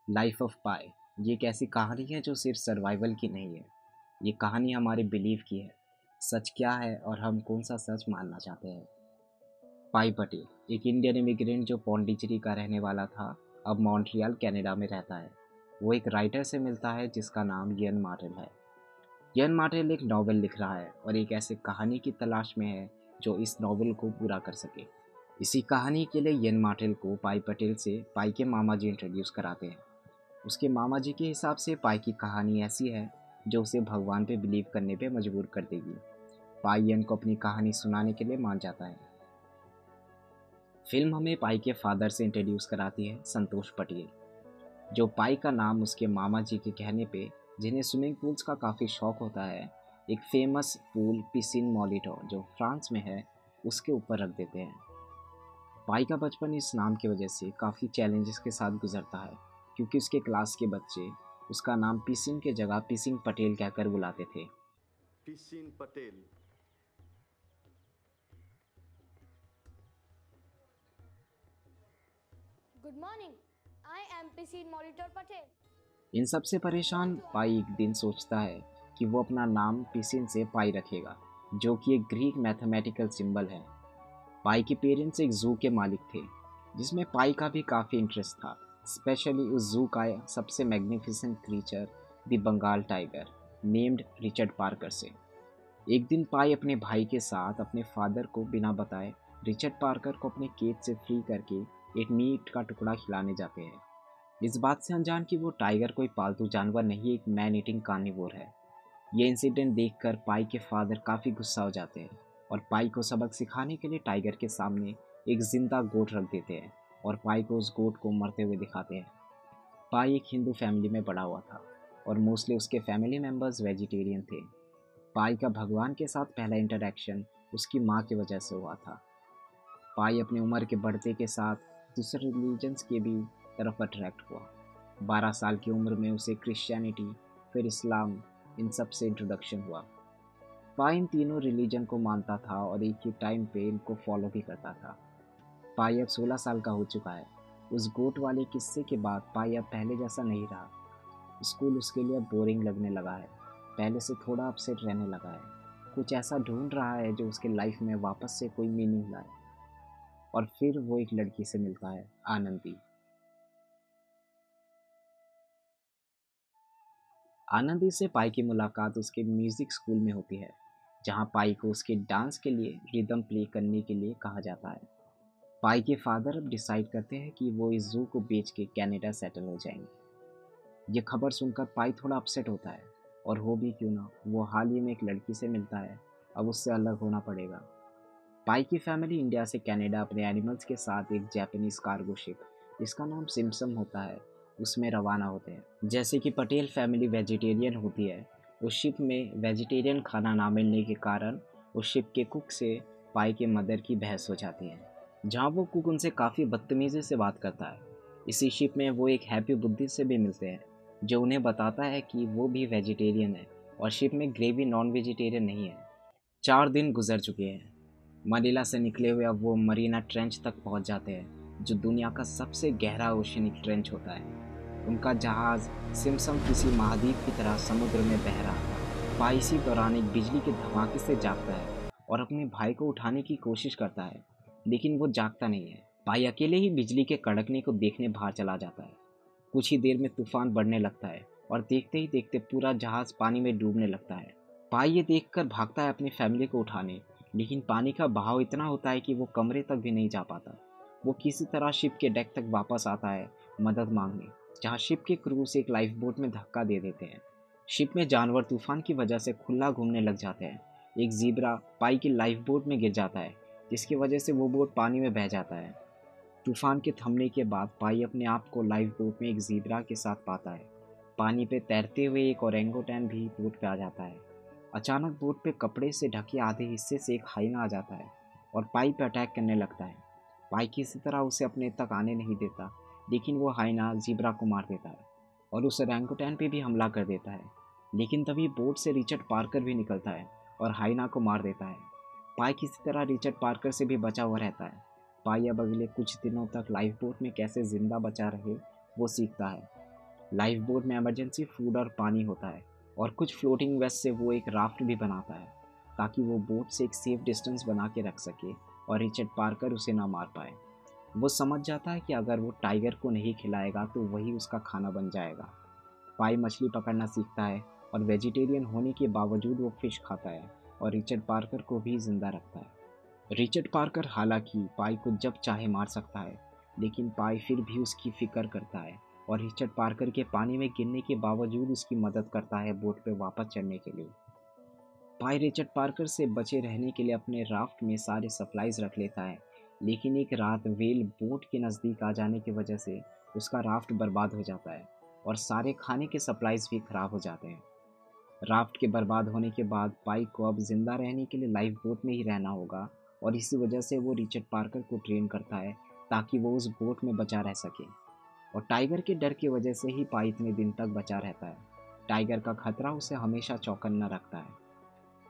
Life of पाई ये एक ऐसी कहानी है जो सिर्फ सर्वाइवल की नहीं है। ये कहानी हमारे बिलीव की है। सच क्या है और हम कौन सा सच मानना चाहते हैं। पाई पटेल एक इंडियन इमिग्रेंट जो पौंडीचेरी का रहने वाला था, अब मॉन्ट्रियल कनाडा में रहता है। वो एक राइटर से मिलता है जिसका नाम यन मार्टेल है। यन मार्टेल एक नॉवेल लिख रहा है और एक ऐसे कहानी की तलाश में है जो इस नॉवेल को पूरा कर सके। इसी कहानी के लिए यन मार्टेल को पाई पटेल से पाई के मामा जी इंट्रोड्यूस कराते हैं। उसके मामा जी के हिसाब से पाई की कहानी ऐसी है जो उसे भगवान पे बिलीव करने पे मजबूर कर देगी। पाई यन को अपनी कहानी सुनाने के लिए मान जाता है। फिल्म हमें पाई के फादर से इंट्रोड्यूस कराती है, संतोष पटेल, जो पाई का नाम उसके मामा जी के कहने पे, जिन्हें स्विमिंग पूल्स का काफ़ी शौक होता है, एक फेमस पूल पिसिन मॉलिटो जो फ्रांस में है उसके ऊपर रख देते हैं। पाई का बचपन इस नाम की वजह से काफ़ी चैलेंजेस के साथ गुजरता है, क्योंकि उसके क्लास के बच्चे उसका नाम पिसिन के जगह पिसिंग पटेल कहकर बुलाते थे। पिसिन Patel. Good morning. I am PC Monitor Patel. इन सब से परेशान पाई एक दिन सोचता है कि वो अपना नाम पिसिन से पाई रखेगा, जो कि एक ग्रीक मैथमेटिकल सिंबल है। पाई के पेरेंट्स एक जू के मालिक थे, जिसमें पाई का भी काफ़ी इंटरेस्ट था, स्पेशली उस जू का सबसे magnificent creature the Bengal tiger named Richard Parker से। एक दिन पाई अपने भाई के साथ अपने फादर को बिना बताए रिचर्ड पार्कर को अपने केज से फ्री करके एक मीट का टुकड़ा खिलाने जाते हैं, इस बात से अनजान कि वो टाइगर कोई पालतू जानवर नहीं, एक मैन ईटिंग कार्निवोर है। ये इंसिडेंट देखकर पाई के फादर काफ़ी गुस्सा हो जाते हैं और पाई को सबक सिखाने के लिए टाइगर के सामने एक जिंदा गोट रख देते हैं और पाई को उस गोट को मरते हुए दिखाते हैं। पाई एक हिंदू फैमिली में बड़ा हुआ था और मोस्टली उसके फैमिली मेम्बर्स वेजिटेरियन थे। पाई का भगवान के साथ पहला इंटरेक्शन उसकी माँ की वजह से हुआ था। पाई अपनी उम्र के बढ़ते के साथ दूसरे रिलीजन्स के भी तरफ अट्रैक्ट हुआ। 12 साल की उम्र में उसे क्रिश्चियनिटी, फिर इस्लाम, इन सब से इंट्रोडक्शन हुआ। पाई इन तीनों रिलीजन को मानता था और एक ही टाइम पे इनको फॉलो भी करता था। पाई अब 16 साल का हो चुका है। उस गोट वाले किस्से के बाद पाई अब पहले जैसा नहीं रहा। स्कूल उसके लिए बोरिंग लगने लगा है, पहले से थोड़ा अपसेट रहने लगा है, कुछ ऐसा ढूंढ रहा है जो उसके लाइफ में वापस से कोई मीनिंग लाए। और फिर वो एक लड़की से मिलता है, आनंदी। आनंदी से पाई की मुलाकात उसके म्यूज़िक स्कूल में होती है, जहाँ पाई को उसके डांस के लिए रिदम प्ले करने के लिए कहा जाता है। पाई के फादर अब डिसाइड करते हैं कि वो इस जू को बेच के कनाडा सेटल हो जाएंगे। ये खबर सुनकर पाई थोड़ा अपसेट होता है, और हो भी क्यों ना, वो हाल ही में एक लड़की से मिलता है, अब उससे अलग होना पड़ेगा। पाई की फैमिली इंडिया से कनाडा अपने एनिमल्स के साथ एक जापानीज कार्गो शिप, जिसका नाम सिमसम होता है, उसमें रवाना होते हैं। जैसे कि पटेल फैमिली वेजिटेरियन होती है, उस शिप में वेजिटेरियन खाना ना मिलने के कारण उस शिप के कुक से पाई के मदर की बहस हो जाती है, जहाँ वो कुक उनसे काफ़ी बदतमीज़ी से बात करता है। इसी शिप में वो एक हैप्पी बुद्धि से भी मिलते हैं, जो उन्हें बताता है कि वो भी वेजिटेरियन है और शिप में ग्रेवी नॉन वेजिटेरियन नहीं है। 4 दिन गुजर चुके हैं। मनीला से निकले हुए अब वो मरीना ट्रेंच तक पहुंच जाते हैं, जो दुनिया का सबसे गहरा ओशनिक ट्रेंच होता है। उनका जहाज़ सिमसम किसी महाद्वीप की तरह समुद्र में बह रहा था। पाई इसी दौरान एक बिजली के धमाके से जागता है और अपने भाई को उठाने की कोशिश करता है, लेकिन वो जागता नहीं है। पाई अकेले ही बिजली के कड़कने को देखने बाहर चला जाता है। कुछ ही देर में तूफान बढ़ने लगता है और देखते ही देखते पूरा जहाज़ पानी में डूबने लगता है। पाई ये देखकर भागता है अपनी फैमिली को उठाने, लेकिन पानी का बहाव इतना होता है कि वो कमरे तक भी नहीं जा पाता। वो किसी तरह शिप के डेक तक वापस आता है मदद मांगने, जहाँ शिप के क्रू से एक लाइफ बोट में धक्का दे देते हैं। शिप में जानवर तूफान की वजह से खुला घूमने लग जाते हैं। एक जीब्रा पाई की लाइफ बोट में गिर जाता है, जिसकी वजह से वो बोट पानी में बह जाता है। तूफान के थमने के बाद पाई अपने आप को लाइफ बोट में एक जीब्रा के साथ पाता है। पानी पे तैरते हुए एक ओरेंगोटैन भी बोट पे आ जाता है। अचानक बोट पे कपड़े से ढके आधे हिस्से से एक हाइना आ जाता है और पाई पे अटैक करने लगता है। पाई किसी तरह उसे अपने तक आने नहीं देता, लेकिन वो हाइना जीब्रा को मार देता है और उस ओरेंगोटैन पे भी हमला कर देता है। लेकिन तभी बोट से रिचर्ड पार्कर भी निकलता है और हाइना को मार देता है। पाई किसी तरह रिचर्ड पार्कर से भी बचा हुआ रहता है। पाई अब अगले कुछ दिनों तक लाइफ बोट में कैसे जिंदा बचा रहे वो सीखता है। लाइफ बोट में इमरजेंसी फूड और पानी होता है और कुछ फ्लोटिंग वेस्ट से वो एक राफ्ट भी बनाता है ताकि वो बोट से एक सेफ डिस्टेंस बना के रख सके और रिचर्ड पार्कर उसे ना मार पाए। वो समझ जाता है कि अगर वो टाइगर को नहीं खिलाएगा तो वही उसका खाना बन जाएगा। पाई मछली पकड़ना सीखता है और वेजिटेरियन होने के बावजूद वो फिश खाता है और रिचर्ड पार्कर को भी जिंदा रखता है। रिचर्ड पार्कर हालांकि पाई को जब चाहे मार सकता है, लेकिन पाई फिर भी उसकी फिक्र करता है और रिचर्ड पार्कर के पानी में गिरने के बावजूद उसकी मदद करता है बोट पे वापस चढ़ने के लिए। पाई रिचर्ड पार्कर से बचे रहने के लिए अपने राफ्ट में सारे सप्लाईज रख लेता है, लेकिन एक रात वेल बोट के नज़दीक आ जाने की वजह से उसका राफ्ट बर्बाद हो जाता है और सारे खाने के सप्लाईज भी खराब हो जाते हैं। राफ्ट के बर्बाद होने के बाद पाई को अब जिंदा रहने के लिए लाइफ बोट में ही रहना होगा और इसी वजह से वो रिचर्ड पार्कर को ट्रेन करता है ताकि वो उस बोट में बचा रह सके। और टाइगर के डर की वजह से ही पाई इतने दिन तक बचा रहता है। टाइगर का खतरा उसे हमेशा चौकन्ना रखता है।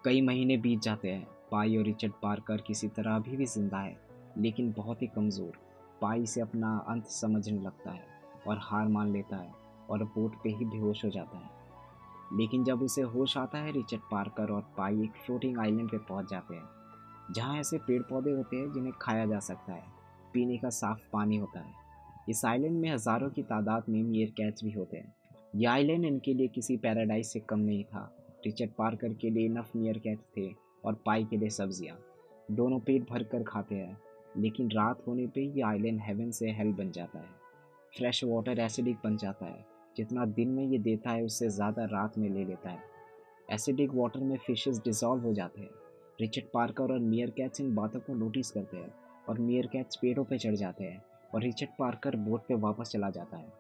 कई महीने बीत जाते हैं। पाई और रिचर्ड पार्कर किसी तरह अभी भी जिंदा है, लेकिन बहुत ही कमज़ोर। पाई से अपना अंत समझने लगता है और हार मान लेता है और बोट पे ही बेहोश हो जाता है। लेकिन जब उसे होश आता है, रिचर्ड पार्कर और पाई एक फ्लोटिंग आइलैंड पे पहुंच जाते हैं जहां ऐसे पेड़ पौधे होते हैं जिन्हें खाया जा सकता है, पीने का साफ पानी होता है। इस आइलैंड में हज़ारों की तादाद में मीयर कैट्स भी होते हैं। यह आइलैंड इनके लिए किसी पैराडाइज से कम नहीं था। रिचर्ड पार्कर के लिए इनफ मीयर कैट्स थे और पाई के लिए सब्जियाँ। दोनों पेट भर कर खाते हैं, लेकिन रात होने पे ये आइलैंड हेवन से हेल बन जाता है। फ्रेश वाटर एसिडिक बन जाता है। जितना दिन में ये देता है उससे ज़्यादा रात में ले लेता है। एसिडिक वाटर में फिशेस डिसॉल्व हो जाते हैं। रिचर्ड पार्कर और मीयर कैट्स इन बातों को नोटिस करते हैं और मीयर कैट्स पेड़ों पे चढ़ जाते हैं और रिचर्ड पार्कर बोट पे वापस चला जाता है।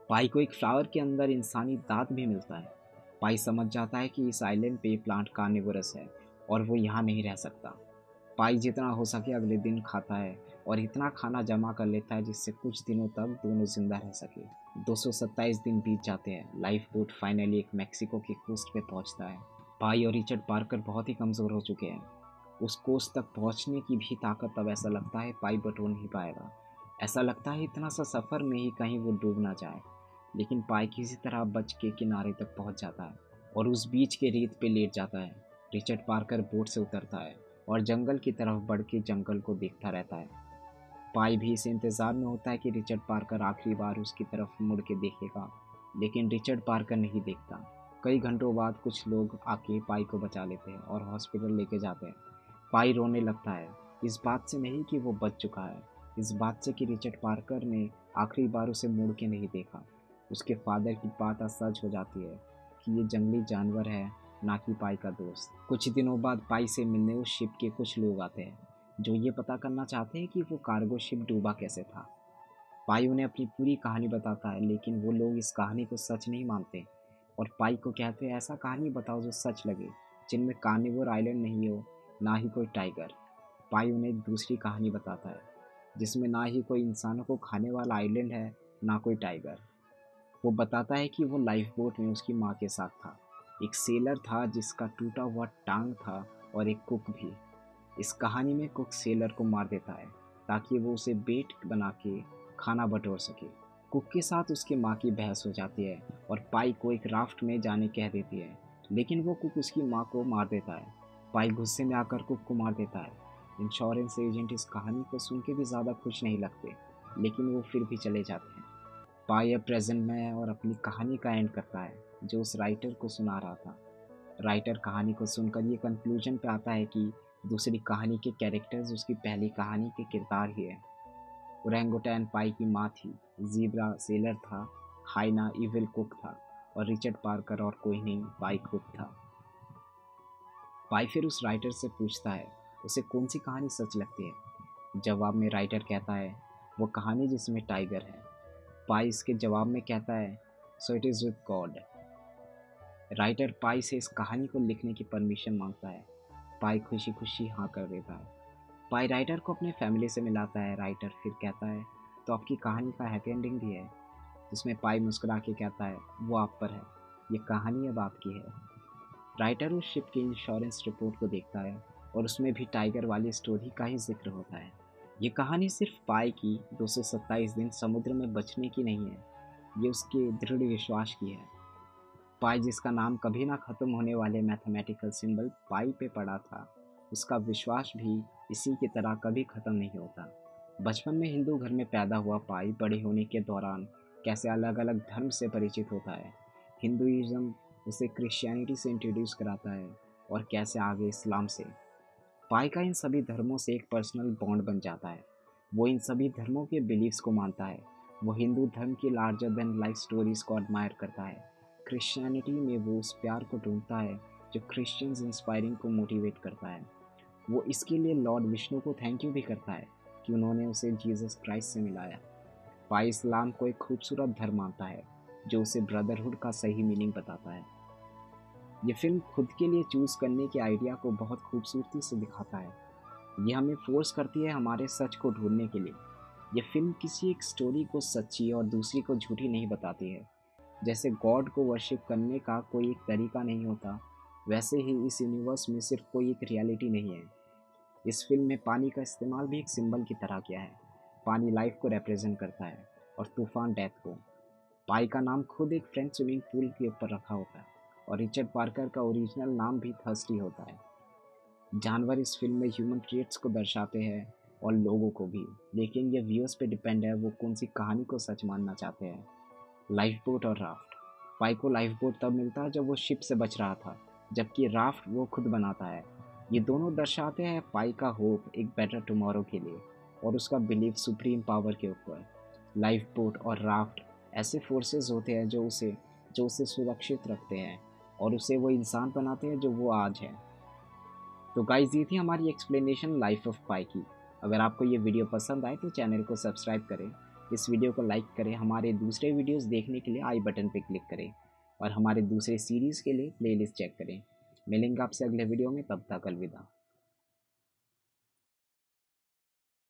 पाई को एक फ्लावर के अंदर इंसानी दांत भी मिलता है। पाई समझ जाता है कि इस आइलैंड पे प्लांट कार्निवोरस है और वो यहाँ नहीं रह सकता। पाई जितना हो सके अगले दिन खाता है और इतना खाना जमा कर लेता है जिससे कुछ दिनों तक दोनों जिंदा रह सके। 227 दिन बीत जाते हैं। लाइफ बोट फाइनली एक मैक्सिको के कोस्ट पे पहुंचता है। पाई और रिचर्ड पार्कर बहुत ही कमज़ोर हो चुके हैं। उस कोस्ट तक पहुंचने की भी ताकत अब ऐसा लगता है पाई बटोर नहीं पाएगा। ऐसा लगता है इतना सा सफ़र में ही कहीं वो डूब ना जाए। लेकिन पाई किसी तरह बच के किनारे तक पहुंच जाता है और उस बीच के रेत पे लेट जाता है। रिचर्ड पार्कर बोट से उतरता है और जंगल की तरफ बढ़ के जंगल को देखता रहता है। पाई भी इस इंतज़ार में होता है कि रिचर्ड पार्कर आखिरी बार उसकी तरफ मुड़ के देखेगा, लेकिन रिचर्ड पार्कर नहीं देखता। कई घंटों बाद कुछ लोग आके पाई को बचा लेते हैं और हॉस्पिटल लेके जाते हैं। पाई रोने लगता है, इस बात से नहीं कि वो बच चुका है, इस बात से कि रिचर्ड पार्कर ने आखिरी बार उसे मुड़ के नहीं देखा। उसके फादर की बात सच हो जाती है कि ये जंगली जानवर है, ना कि पाई का दोस्त। कुछ दिनों बाद पाई से मिलने उस शिप के कुछ लोग आते हैं जो ये पता करना चाहते हैं कि वो कार्गो शिप डूबा कैसे था। पाई उन्हें अपनी पूरी कहानी बताता है, लेकिन वो लोग इस कहानी को सच नहीं मानते और पाई को कहते हैं ऐसा कहानी बताओ जो सच लगे, जिनमें कार्निवोर आइलैंड नहीं हो, ना ही कोई टाइगर। पाई उन्हें एक दूसरी कहानी बताता है जिसमें ना ही कोई इंसानों को खाने वाला आइलैंड है, ना कोई टाइगर। वो बताता है कि वो लाइफ बोट में उसकी माँ के साथ था। एक सेलर था जिसका टूटा हुआ टांग था और एक कुक भी। इस कहानी में कुक सेलर को मार देता है ताकि वो उसे बेट बना के खाना बटोर सके। कुक के साथ उसकी माँ की बहस हो जाती है और पाई को एक राफ्ट में जाने कह देती है, लेकिन वो कुक उसकी माँ को मार देता है। पाई गुस्से में आकर कुक को मार देता है। इंश्योरेंस एजेंट इस कहानी को सुन के भी ज़्यादा खुश नहीं लगते, लेकिन वो फिर भी चले जाते हैं। पाई अब प्रेजेंट में है और अपनी कहानी का एंड करता है जो उस राइटर को सुना रहा था। राइटर कहानी को सुनकर ये कंक्लूजन पे आता है कि दूसरी कहानी के कैरेक्टर्स उसकी पहली कहानी के किरदार ही हैं। ओरेंगुटैन पाई की माँ थी, ज़ीब्रा सेलर था, हाइना इविल कुक था और रिचर्ड पार्कर और कोई नहीं, पाई कुक था। पाई फिर उस राइटर से पूछता है उसे कौन सी कहानी सच लगती है। जवाब में राइटर कहता है वो कहानी जिसमें टाइगर है। पाई इसके जवाब में कहता है so it is with God. Writer Pai से इस कहानी को लिखने की परमिशन मांगता है। पाई खुशी खुशी हाँ कर देता है। पाई राइटर को अपने फैमिली से मिलाता है। राइटर फिर कहता है तो आपकी कहानी का हैप्पी एंडिंग भी है, जिसमें पाई मुस्कुरा के कहता है वो आप पर है, ये कहानी अब आपकी है। राइटर उस शिप की इंश्योरेंस रिपोर्ट को देखता है और उसमें भी टाइगर वाली स्टोरी का ही जिक्र होता है। ये कहानी सिर्फ पाई की 227 दिन समुद्र में बचने की नहीं है, ये उसके दृढ़ विश्वास की है। पाई, जिसका नाम कभी ना ख़त्म होने वाले मैथमेटिकल सिंबल पाई पे पड़ा था, उसका विश्वास भी इसी की तरह कभी ख़त्म नहीं होता। बचपन में हिंदू घर में पैदा हुआ पाई बड़े होने के दौरान कैसे अलग अलग धर्म से परिचित होता है। हिंदुइज़्म उसे क्रिश्चियनिटी से इंट्रोड्यूस कराता है और कैसे आगे इस्लाम से। पाई का इन सभी धर्मों से एक पर्सनल बॉन्ड बन जाता है। वो इन सभी धर्मों के बिलीव्स को मानता है। वो हिंदू धर्म की लार्जर देन लाइफ स्टोरीज़ को एडमायर करता है। क्रिश्चियनिटी में वो उस प्यार को ढूंढता है जो क्रिश्चियंस इंस्पायरिंग को मोटिवेट करता है। वो इसके लिए लॉर्ड विष्णु को थैंक यू भी करता है कि उन्होंने उसे जीसस क्राइस्ट से मिलाया। पाई इस्लाम को एक खूबसूरत धर्म मानता है जो उसे ब्रदरहुड का सही मीनिंग बताता है। ये फिल्म खुद के लिए चूज़ करने के आइडिया को बहुत खूबसूरती से दिखाता है। ये हमें फोर्स करती है हमारे सच को ढूंढने के लिए। ये फिल्म किसी एक स्टोरी को सच्ची और दूसरी को झूठी नहीं बताती है। जैसे गॉड को वर्शिप करने का कोई एक तरीका नहीं होता, वैसे ही इस यूनिवर्स में सिर्फ कोई एक रियलिटी नहीं है। इस फिल्म में पानी का इस्तेमाल भी एक सिंबल की तरह किया है। पानी लाइफ को रिप्रेजेंट करता है और तूफान डेथ को। पाई का नाम खुद एक फ्रेंच स्विमिंग पूल के ऊपर रखा होता है और रिचर्ड पार्कर का ओरिजिनल नाम भी थर्स्टी होता है। जानवर इस फिल्म में ह्यूमन ट्रेट्स को दर्शाते हैं और लोगों को भी, लेकिन ये व्यूअर्स पे डिपेंड है वो कौन सी कहानी को सच मानना चाहते हैं। लाइफ बोट और राफ्ट। पाई को लाइफ बोट तब मिलता है जब वो शिप से बच रहा था, जबकि राफ्ट वो खुद बनाता है। ये दोनों दर्शाते हैं पाई का होप एक बेटर टुमारो के लिए और उसका बिलीव सुप्रीम पावर के ऊपर। लाइफ बोट और राफ्ट ऐसे फोर्सेस होते हैं जो उसे सुरक्षित रखते हैं और उसे वो इंसान बनाते हैं जो वो आज है। तो गाइस, ये थी हमारी एक्सप्लेनेशन लाइफ ऑफ पाई की। अगर आपको ये वीडियो पसंद आए तो चैनल को सब्सक्राइब करें, इस वीडियो को लाइक करें, हमारे दूसरे वीडियोस देखने के लिए आई बटन पर क्लिक करें और हमारे दूसरे सीरीज़ के लिए प्लेलिस्ट चेक करें। मिलेंगे आपसे अगले वीडियो में, तब तक अलविदा।